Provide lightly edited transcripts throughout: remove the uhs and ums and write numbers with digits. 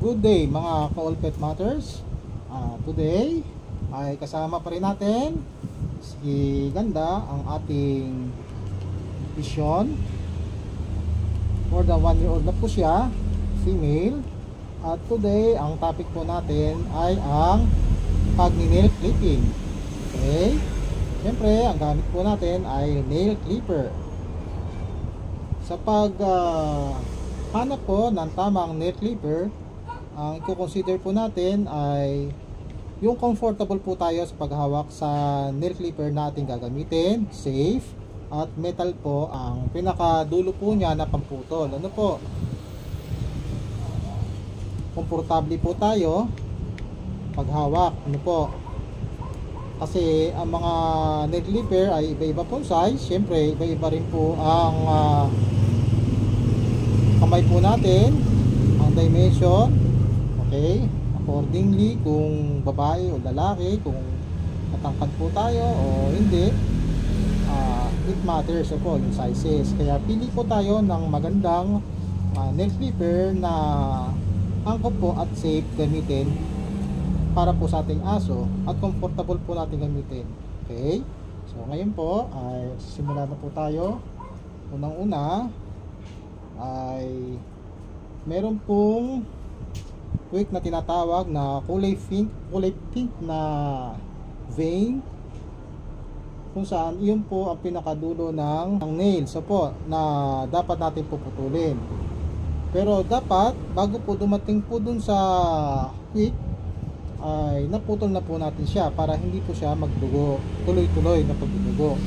Good day mga ka-all pet matters. Today ay kasama pa rin natin si Ganda, ang ating vision. More than 1 year old na po siya, female. At today ang topic po natin ay ang pag-nail clipping. Okay, siyempre ang gamit po natin ay nail clipper. Sa hanap po ng tamang nail clipper, ang i-consider po natin ay yung comfortable po tayo sa paghawak sa nail clipper na ating gagamitin, safe, at metal po ang pinakadulo po niya na pamputol. Ano po? Komportable po tayo paghawak. Ano po? Kasi ang mga nail clipper ay iba-iba po size. Siyempre, iba-iba rin po ang kamay po natin, ang dimension. Okay, accordingly kung babae o lalaki, kung matangkad po tayo o hindi, it matters po yung sizes. Kaya pili po tayo ng magandang nail clipper na angkop po at safe gamitin para po sa ating aso at comfortable po natin gamitin. Okay, so ngayon po ay simula na po tayo. Unang-una ay meron pong quick na tinatawag na kulay pink na vein, kung saan iyon po ang pinakadulo ng nail po na dapat natin puputulin. Pero dapat bago po dumating po dun sa quick ay naputol na po natin siya para hindi po siya magdugo, tuloy-tuloy na pagdugo.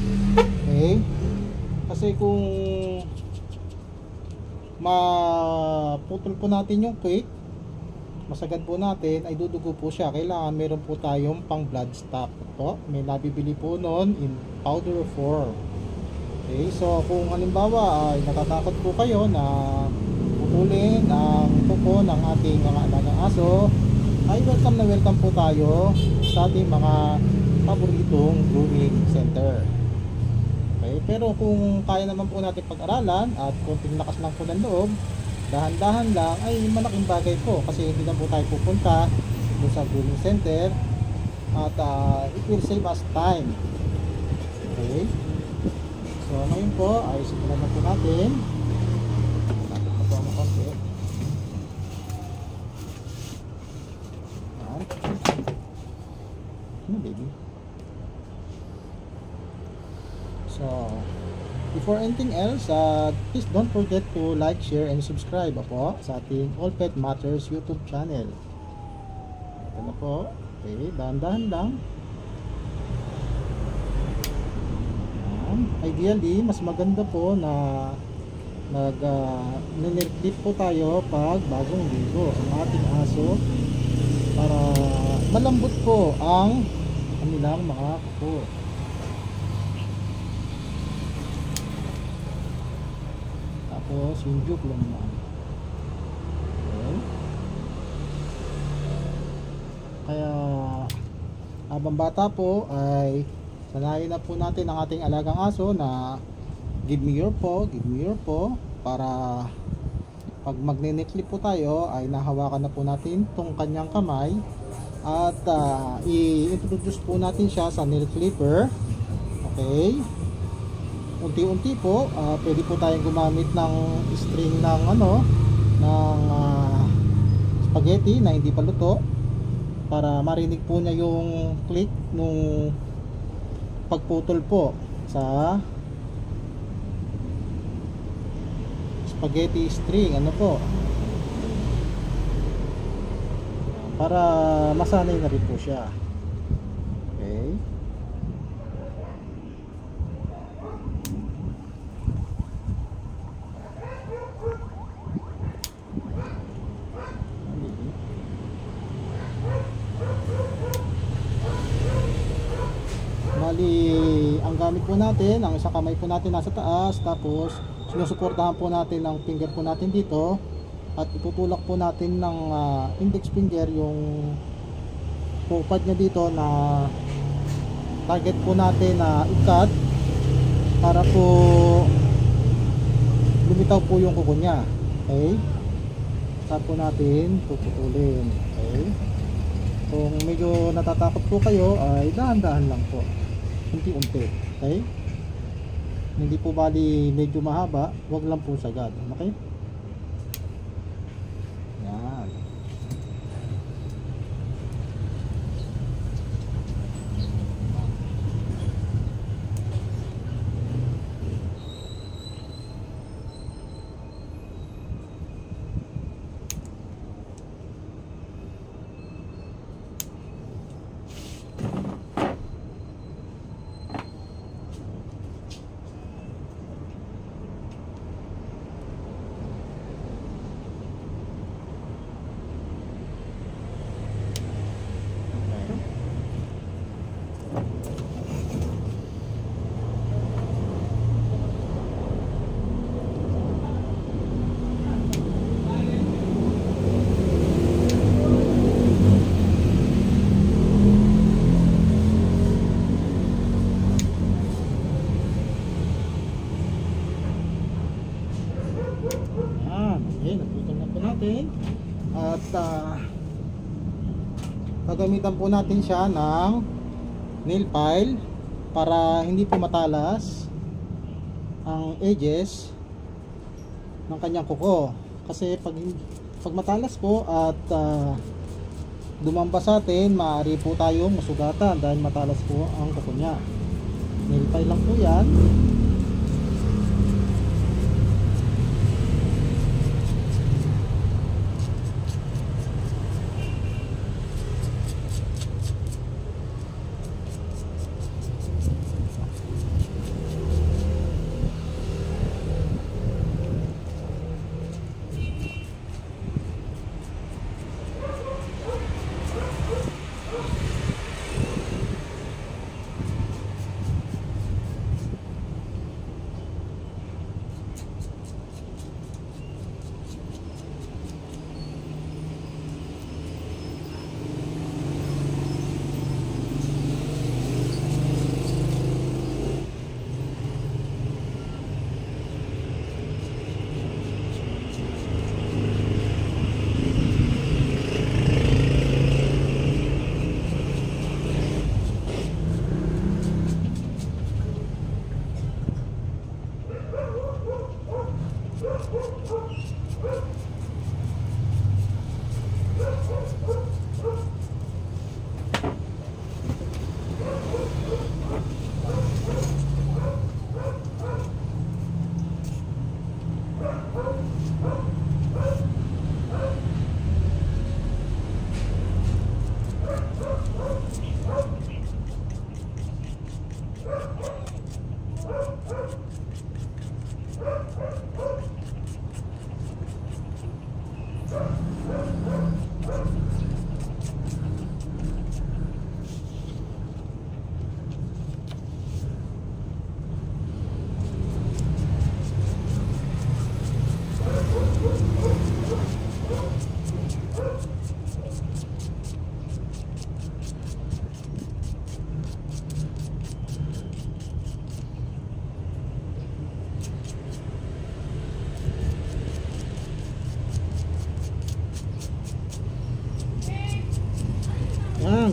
Okay, kasi kung maputol po natin yung quick, masagad po natin, ay dudugo po siya. Kailangan meron po tayong pang blood stock po. May nabibili po noon in powder form. Okay, so kung halimbawa ay natatakot po kayo na putulin ang kuko ng ating mga alagang aso, ay welcome na welcome po tayo sa ating mga paboritong grooming center. Okay, pero kung kaya naman po natin pag-aralan at konting lakas lang po ng loob, dahan-dahan lang, ay malaking bagay po kasi hindi na po tayo pupunta dun sa grooming center at it will save us time. Okay, so ngayon po ay simulan na po natin. Tapos na po ang konti. Ano baby? So before anything else, please don't forget to like, share, and subscribe po sa ating All Pet Matters YouTube channel. Ito na po. Okay, dahan-dahan lang. Ideally, mas maganda po na nag-clip po tayo pag bagong ligo ang ating aso para malambot po ang kanilang mga kuko. Tapos yung joke lang naman. Okay. Kaya habang bata po ay sanayin na po natin ang ating alagang aso na give me your paw, para pag magne-clip po tayo ay nahawakan na po natin tong kanyang kamay at i-introduce po natin siya sa nail clipper. Okay, unti-unti po, pwede po tayong gumamit ng string ng spaghetti na hindi pa luto para marinig po niya yung click nung pagputol po sa spaghetti string, para masanay na rin po siya. Okay, ang gamit po natin, ang isang kamay po natin nasa taas, tapos sinusuportahan po natin ang finger po natin dito at itutulak po natin ng index finger yung pupad niya dito na target po natin na i-cut para po lumitaw po yung kuko niya. Okay, saka po natin puputulin. Okay? Kung medyo natatakot po kayo ay dahan-dahan lang po, unti-unti. Okay? Hindi po bali medyo mahaba, wag lang po sagad. Okay? Yan. Okay, naputol na po natin. At gagamitan po natin siya ng nail file para hindi po matalas ang edges ng kanyang kuko. Kasi pag matalas po at dumamba sa atin, maaari po tayong masugatan dahil matalas po ang kuko niya. Nail file lang po yan.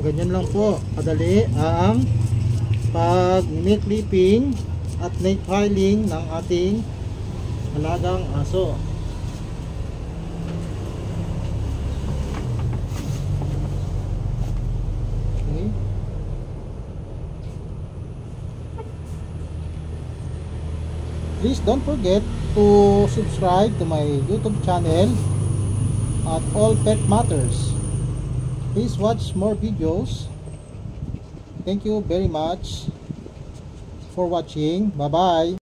Ganyan lang po kadali ang pag nail clipping at nail filing ng ating alagang aso. Okay. Please don't forget to subscribe to my YouTube channel at All Pet Matters. Please watch more videos. Thank you very much for watching. Bye bye.